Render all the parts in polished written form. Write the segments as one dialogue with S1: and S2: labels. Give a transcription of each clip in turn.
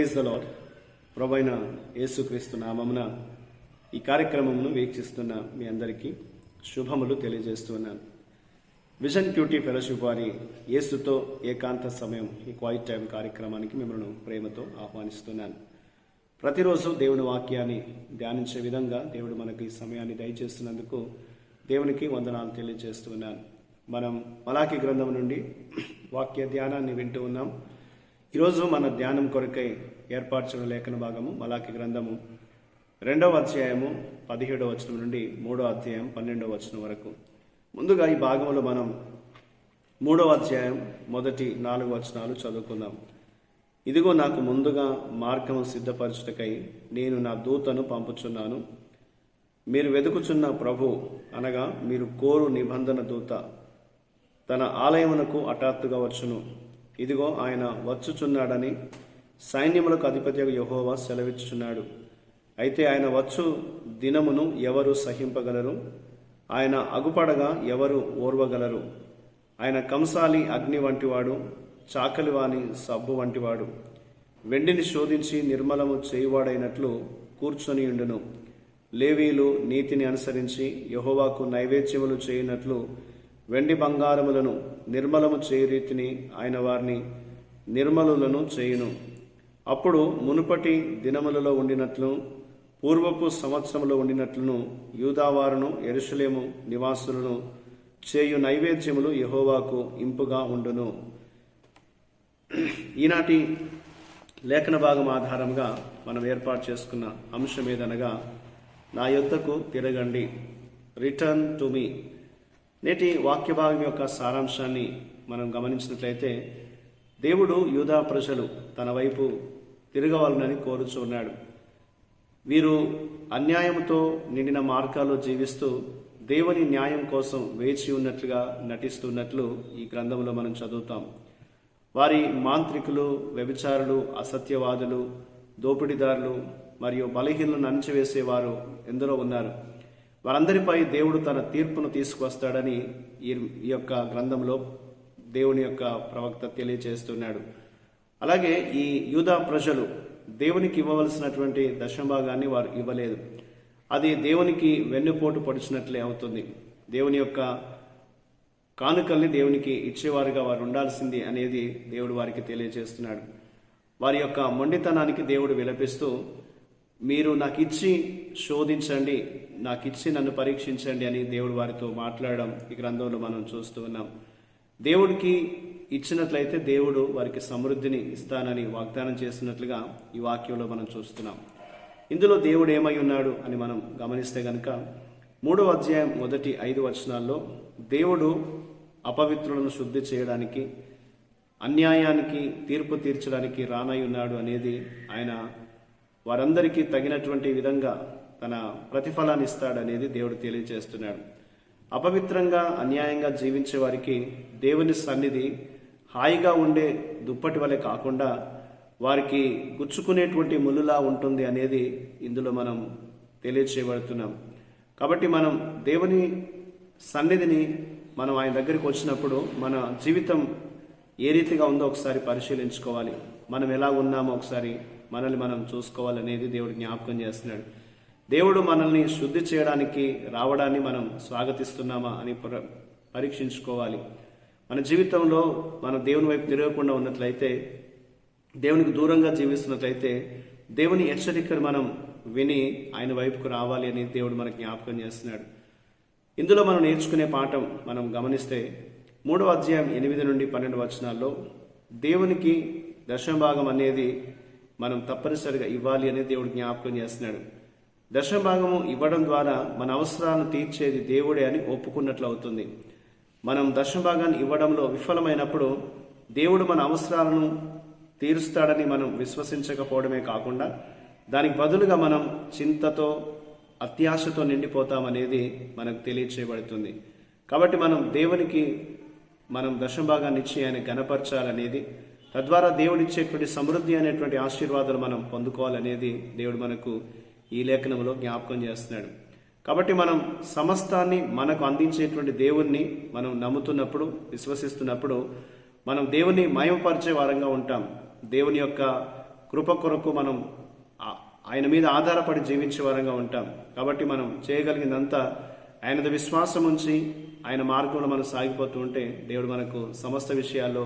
S1: Praise the lord. ప్రభువైన యేసుక్రీస్తు నామమున ఈ కార్యక్రమమును వీక్షిస్తున్న మీ అందరికీ శుభములు తెలియజేస్తున్నాను. విజన్ క్యూటీ ఫెలోషిప్ వారి యేసుతో ఏకాంత సమయం ఈ క్వైట్ టైం కార్యక్రమానికి మిమ్మల్ని ప్రేమతో ఆహ్వానిస్తున్నాను. ప్రతిరోజు దేవుని వాక్యాన్ని ధ్యానించే విధంగా దేవుడు మనకి ఈ సమయాన్ని దయచేస్తున్నందుకు దేవునికి వందనాలు తెలియజేస్తున్నాను. మనం మలాకి గ్రంథం నుండి వాక్య ధ్యానాన్ని వింటూ ఉన్నాం. ఈరోజు మన ధ్యానం కొరకై ఏర్పాటు లేఖన భాగము మలాకి గ్రంథము 2వ అధ్యాయము 17వ వచనం నుండి 3వ అధ్యాయం 12వ వచనం వరకు. ముందుగా ఈ భాగంలో మనం 3వ అధ్యాయం మొదటి 4 వచనాలు చదువుకుందాం. ఇదిగో నాకు ముందుగా మార్గము సిద్ధపరచుటకై నేను నా దూతను పంపుచున్నాను. మీరు వెతుకుచున్న ప్రభు అనగా మీరు కోరు నిబంధన దూత తన ఆలయమునకు హఠాత్తుగా వచ్చును. ఇదిగో ఆయన వచ్చుచున్నాడని సైన్యములకు అధిపతి యెహోవా సెలవిచ్చుచున్నాడు. అయితే ఆయన వచ్చు దినమును ఎవరు సహింపగలరు? ఆయన అగుపడగా ఎవరు ఓర్వగలరు? ఆయన కంసాలి అగ్ని వంటివాడు, చాకలివాని సబ్బు వంటివాడు. వెండిని శోధించి నిర్మలము చేయువాడైనట్లు కూర్చొని ఉండును. లేవీలు నీతిని అనుసరించి యెహోవాకు నైవేద్యములు చేయునట్లు వెండి బంగారములను నిర్మలము చేయు రీతిని ఆయన వారిని నిర్మలులను చేయును. అప్పుడు మునుపటి దినములలో ఉండినట్లు పూర్వపు సంవత్సరములో ఉండినట్లును యూదావారును యెరూషలేము నివాసులను చేయు నైవేద్యములు యెహోవాకు ఇంపుగా ఉండును. ఈనాటి లేఖన భాగం ఆధారంగా మనం ఏర్పాటు చేసుకున్న అంశం ఏదనగా నా యొద్దకు తిరగండి, రిటర్న్ టు మీ. నేటి వాక్య భాగం యొక్క సారాంశాన్ని మనం గమనించినట్లయితే దేవుడు యూదా ప్రజలు తన వైపు తిరగవాలని కోరుచున్నాడు. వీరు అన్యాయంతో నిండిన మార్గాల్లో జీవిస్తూ దేవుని న్యాయం కోసం వేచి ఉన్నట్లుగా నటిస్తున్నట్లు ఈ గ్రంథంలో మనం చదువుతాం. వారి మాంత్రికులు, వ్యభిచారులు, అసత్యవాదులు, దోపిడీదారులు మరియు బలహీనలను అణచివేసేవారు ఎందరో ఉన్నారు. వారందరిపై దేవుడు తన తీర్పును తీసుకువస్తాడని ఈ యొక్క గ్రంథంలో దేవుని యొక్క ప్రవక్త తెలియజేస్తున్నాడు. అలాగే ఈ యూదా ప్రజలు దేవునికి ఇవ్వవలసినటువంటి దశభాగాన్ని వారు ఇవ్వలేదు. అది దేవునికి వెన్నుపోటు పొడిచినట్లే అవుతుంది. దేవుని యొక్క కానుకల్ని దేవునికి ఇచ్చేవారుగా వారు ఉండాల్సింది అనేది దేవుడు వారికి తెలియజేస్తున్నాడు. వారి యొక్క మొండితనానికి దేవుడు విలపిస్తూ, మీరు నాకు ఇచ్చి శోధించండి, నాకు ఇచ్చి నన్ను పరీక్షించండి అని దేవుడు వారితో మాట్లాడడం ఈ గ్రంథంలో మనం చూస్తూ ఉన్నాం. దేవుడికి ఇచ్చినట్లయితే దేవుడు వారికి సమృద్ధిని ఇస్తానని వాగ్దానం చేస్తున్నట్లుగా ఈ వాక్యంలో మనం చూస్తున్నాం. ఇందులో దేవుడు ఏమై ఉన్నాడు అని మనం గమనిస్తే గనుక 3వ అధ్యాయం మొదటి 5 వచనాల్లో దేవుడు అపవిత్రులను శుద్ధి చేయడానికి, అన్యాయానికి తీర్పు తీర్చడానికి రానై ఉన్నాడు అనేది, ఆయన వారందరికీ తగినటువంటి విధంగా తన ప్రతిఫలాన్ని ఇస్తాడనేది దేవుడు తెలియజేస్తున్నాడు. అపవిత్రంగా అన్యాయంగా జీవించే వారికి దేవుని సన్నిధి హాయిగా ఉండే దుప్పటి వలె కాకుండా వారికి గుచ్చుకునేటువంటి ముళ్ళులా ఉంటుంది అనేది ఇందులో మనం తెలియచేయబడుతున్నాం. కాబట్టి మనం దేవుని సన్నిధిని మనం ఆయన దగ్గరికి వచ్చినప్పుడు మన జీవితం ఏ రీతిగా ఉందో ఒకసారి పరిశీలించుకోవాలి. మనం ఎలా ఉన్నామో ఒకసారి మనల్ని మనం చూసుకోవాలనేది దేవుడు జ్ఞాపకం చేస్తున్నాడు. దేవుడు మనల్ని శుద్ధి చేయడానికి రావడాన్ని మనం స్వాగతిస్తున్నామా అని పరీక్షించుకోవాలి. మన జీవితంలో మనం దేవుని వైపు తిరగకుండా ఉన్నట్లయితే, దేవునికి దూరంగా జీవిస్తున్నట్లయితే దేవుని హెచ్చరికను మనం విని ఆయన వైపుకు రావాలి అని దేవుడు మనకు జ్ఞాపకం చేస్తున్నాడు. ఇందులో మనం నేర్చుకునే పాఠం మనం గమనిస్తే 3వ అధ్యాయం 8 నుండి 12 వచనాల్లో దేవునికి దశమభాగం అనేది మనం తప్పనిసరిగా ఇవ్వాలి అని దేవుడు జ్ఞాపకం చేస్తున్నాడు. దశమభాగము ఇవ్వడం ద్వారా మన అవసరాలను తీర్చేది దేవుడే అని ఒప్పుకున్నట్లు అవుతుంది. మనం దశమభాగాన్ని ఇవ్వడంలో విఫలమైనప్పుడు దేవుడు మన అవసరాలను తీరుస్తాడని మనం విశ్వసించకపోవడమే కాకుండా దానికి బదులుగా మనం చింతతో, అత్యాశతో నిండిపోతామనేది మనకు తెలియచేయబడుతుంది. కాబట్టి మనం దేవునికి దశమభాగాన్ని ఇచ్చి ఆయన ఘనపరచాలనేది, తద్వారా దేవుడిచ్చేటువంటి సమృద్ధి అనేటువంటి ఆశీర్వాదాలు మనం పొందుకోవాలనేది దేవుడు మనకు ఈ లేఖనంలో జ్ఞాపకం చేస్తున్నాడు. కాబట్టి మనం సమస్తాన్ని మనకు అందించేటువంటి దేవుణ్ణి మనం నమ్ముతున్నప్పుడు, విశ్వసిస్తున్నప్పుడు మనం దేవుని మహిమపరిచే వారంగా ఉంటాం. దేవుని యొక్క కృప కొరకు మనం ఆయన మీద ఆధారపడి జీవించే వారంగా ఉంటాం. కాబట్టి మనం చేయగలిగిందంతా ఆయనది విశ్వాసం ఉంచి ఆయన మార్గంలో మనం సాగిపోతూ ఉంటే దేవుడు మనకు సమస్త విషయాల్లో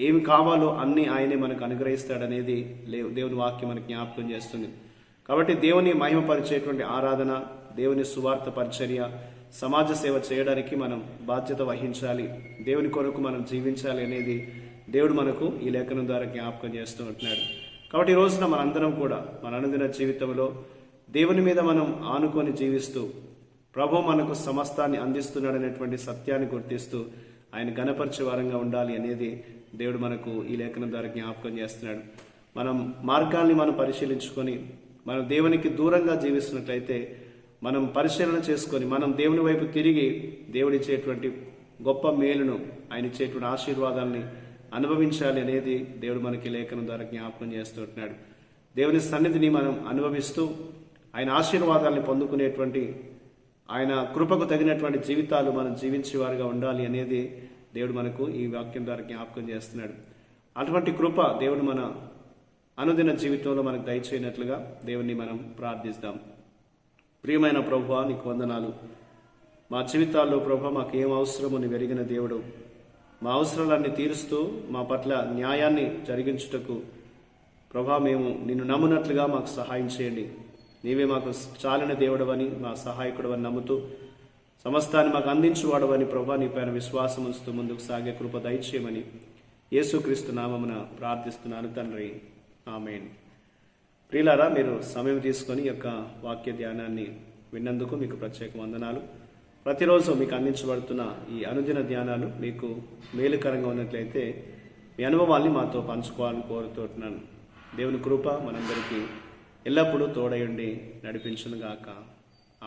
S1: ఏమి కావాలో అన్నీ ఆయనే మనకు అనుగ్రహిస్తాడనేది దేవుని వాక్యం మనకు జ్ఞాపకం చేస్తుంది. కాబట్టి దేవుని మహిమపరిచేటువంటి ఆరాధన, దేవుని సువార్త పరిచర్య, సమాజ సేవ చేయడానికి మనం బాధ్యత వహించాలి. దేవుని కొరకు మనం జీవించాలి అనేది దేవుడు మనకు ఈ లేఖనం ద్వారా జ్ఞాపకం చేస్తూ ఉంటున్నాడు. కాబట్టి ఈ రోజున మనందరం కూడా మన అనుదిన జీవితంలో దేవుని మీద మనం ఆనుకొని జీవిస్తూ ప్రభు మనకు సమస్తాన్ని అందిస్తున్నాడనేటువంటి సత్యాన్ని గుర్తిస్తూ ఆయన ఘనపరిచే వారంగా ఉండాలి అనేది దేవుడు మనకు ఈ లేఖనం ద్వారా జ్ఞాపకం చేస్తున్నాడు. మనం మార్గాల్ని మనం పరిశీలించుకొని మనం దేవునికి దూరంగా జీవిస్తున్నట్లయితే మనం పరిశీలన చేసుకొని మనం దేవుని వైపు తిరిగి దేవుడిచ్చేటువంటి గొప్ప మేలును, ఆయన ఇచ్చేటువంటి ఆశీర్వాదాలని అనుభవించాలి అనేది దేవుడు మనకి లేఖనం ద్వారా జ్ఞాపకం చేస్తుంటున్నాడు. దేవుని సన్నిధిని మనం అనుభవిస్తూ ఆయన ఆశీర్వాదాలని పొందుకునేటువంటి, ఆయన కృపకు తగినటువంటి జీవితాలు మనం జీవించేవారుగా ఉండాలి అనేది దేవుడు మనకు ఈ వాక్యం ద్వారా జ్ఞాపకం చేస్తున్నాడు. అటువంటి కృప దేవుడు మన అనుదిన జీవితంలో మనకు దయచేయనట్లుగా దేవుణ్ణి మనం ప్రార్థిస్తాం. ప్రియమైన ప్రభువా, నీకు వందనాలు. మా జీవితాల్లో ప్రభు మాకు ఏం అవసరమో నీ వెరిగిన దేవుడు, మా అవసరాలన్నీ తీరుస్తూ మా పట్ల న్యాయాన్ని జరిగించుటకు ప్రభా మేము నిన్ను నమ్మునట్లుగా మాకు సహాయం చేయండి. నీవే మాకు చాలిన దేవుడవని, మా సహాయకుడవని నమ్ముతూ సమస్తాన్ని మాకు అందించువాడవని ప్రభా నీ పైన విశ్వాసం ఉంచుతూ ముందుకు సాగే కృప దయచేయమని యేసుక్రీస్తు నామమున ప్రార్థిస్తున్నాను తండ్రి, ఆమేన్. ప్రియులారా, మీరు సమయం తీసుకొని ఈ యొక్క వాక్య ధ్యానాన్ని విన్నందుకు మీకు ప్రత్యేక వందనాలు. ప్రతిరోజు మీకు అందించబడుతున్న ఈ అనుదిన ధ్యానాలు మీకు మేలుకరంగా ఉన్నట్లయితే మీ అనుభవాల్ని మాతో పంచుకోవాలని కోరుతున్నాను. దేవుని కృప మనందరికీ ఎల్లప్పుడూ తోడయుండి నడిపించునుగాక.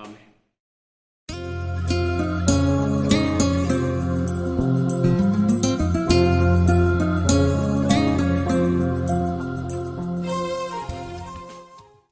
S1: ఆమేన్.